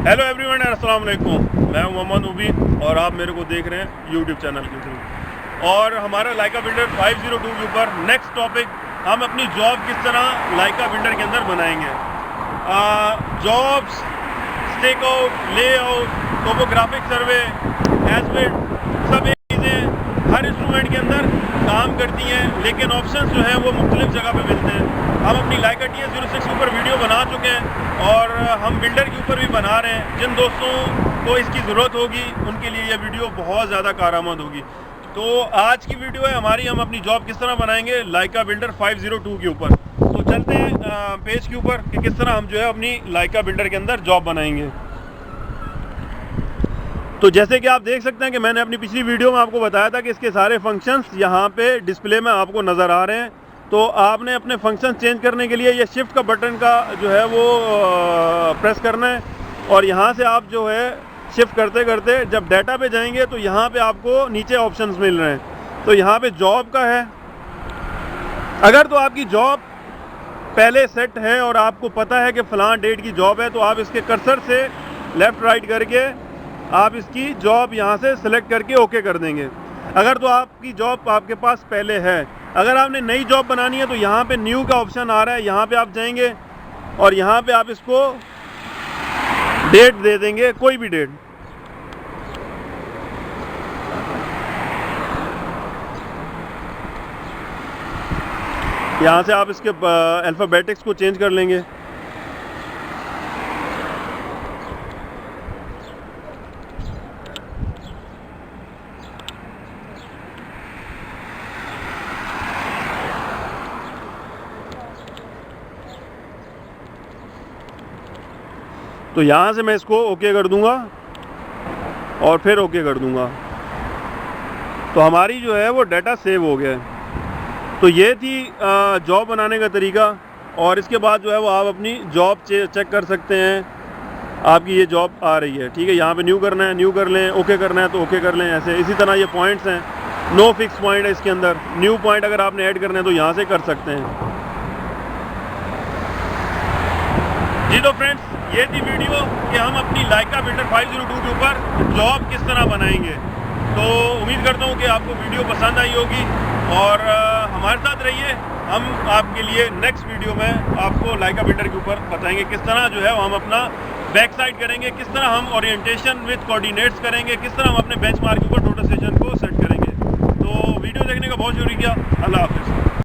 Hello everyone, अस्सलाम वालेकुम। मैं हूं मोहम्मद मुबीन और आप मेरे को देख रहे हैं यूट्यूब चैनल के थ्रू। और हमारा लाइका बिल्डर 502 के ऊपर नेक्स्ट टॉपिक, हम अपनी जॉब किस तरह लाइका बिल्डर के अंदर बनाएंगे। जॉब्स, स्टेक आउट, ले आउट, टोपोग्राफिक सर्वे, एस्पेक्ट, सब एक चीज़ें हर इंस्ट्रूमेंट के अंदर काम करती हैं, लेकिन ऑप्शंस जो हैं वो मुख्तलिफ जगह पे मिलते हैं। हम अपनी लाइका TS06 के ऊपर वीडियो बना चुके हैं और हम बिल्डर के ऊपर भी बना रहे हैं। जिन दोस्तों को इसकी ज़रूरत होगी उनके लिए ये वीडियो बहुत ज़्यादा कारआमद होगी। तो आज की वीडियो है हमारी, हम अपनी जॉब किस तरह बनाएंगे लाइका बिल्डर 502 के ऊपर। तो चलते हैं पेज के ऊपर कि किस तरह हम जो है अपनी लाइका बिल्डर के अंदर जॉब बनाएंगे। तो जैसे कि आप देख सकते हैं कि मैंने अपनी पिछली वीडियो में आपको बताया था कि इसके सारे फंक्शंस यहाँ पे डिस्प्ले में आपको नज़र आ रहे हैं। तो आपने अपने फंक्शन चेंज करने के लिए ये शिफ्ट का बटन का जो है वो प्रेस करना है और यहाँ से आप जो है शिफ्ट करते करते जब डाटा पे जाएंगे तो यहाँ पे आपको नीचे ऑप्शंस मिल रहे हैं। तो यहाँ पे जॉब का है। अगर तो आपकी जॉब पहले सेट है और आपको पता है कि फ़लाँ डेट की जॉब है, तो आप इसके कर्सर से लेफ़्ट राइट करके आप इसकी जॉब यहाँ से सिलेक्ट करके ओके कर देंगे। अगर तो आपकी जॉब आपके पास पहले है, अगर आपने नई जॉब बनानी है तो यहाँ पे न्यू का ऑप्शन आ रहा है, यहाँ पे आप जाएंगे और यहाँ पे आप इसको डेट दे देंगे, कोई भी डेट। यहाँ से आप इसके अल्फ़ाबेटिक्स को चेंज कर लेंगे। तो यहाँ से मैं इसको ओके कर दूंगा और फिर ओके कर दूंगा, तो हमारी जो है वो डाटा सेव हो गया है। तो ये थी जॉब बनाने का तरीका। और इसके बाद जो है वो आप अपनी जॉब चेक कर सकते हैं। आपकी ये जॉब आ रही है, ठीक है। यहाँ पे न्यू करना है, न्यू कर लें, ओके करना है तो ओके कर लें। ऐसे इसी तरह ये पॉइंट्स हैं, नो फिक्स पॉइंट है इसके अंदर। न्यू पॉइंट अगर आपने ऐड करना है तो यहाँ से कर सकते हैं। जी तो फ्रेंड्स, ये थी वीडियो कि हम अपनी लाइका बिल्डर 502 के ऊपर जॉब किस तरह बनाएंगे। तो उम्मीद करता हूँ कि आपको वीडियो पसंद आई होगी और हमारे साथ रहिए। हम आपके लिए नेक्स्ट वीडियो में आपको लाइका बिल्डर के ऊपर बताएंगे किस तरह जो है हम अपना बैक साइड करेंगे, किस तरह हम ओरिएंटेशन विद कोऑर्डिनेट्स करेंगे, किस तरह हम अपने बेंचमार्क के ऊपर टोटल सेशन को सेट करेंगे। तो वीडियो देखने का बहुत शुक्रिया। अल्लाह हाफिज़।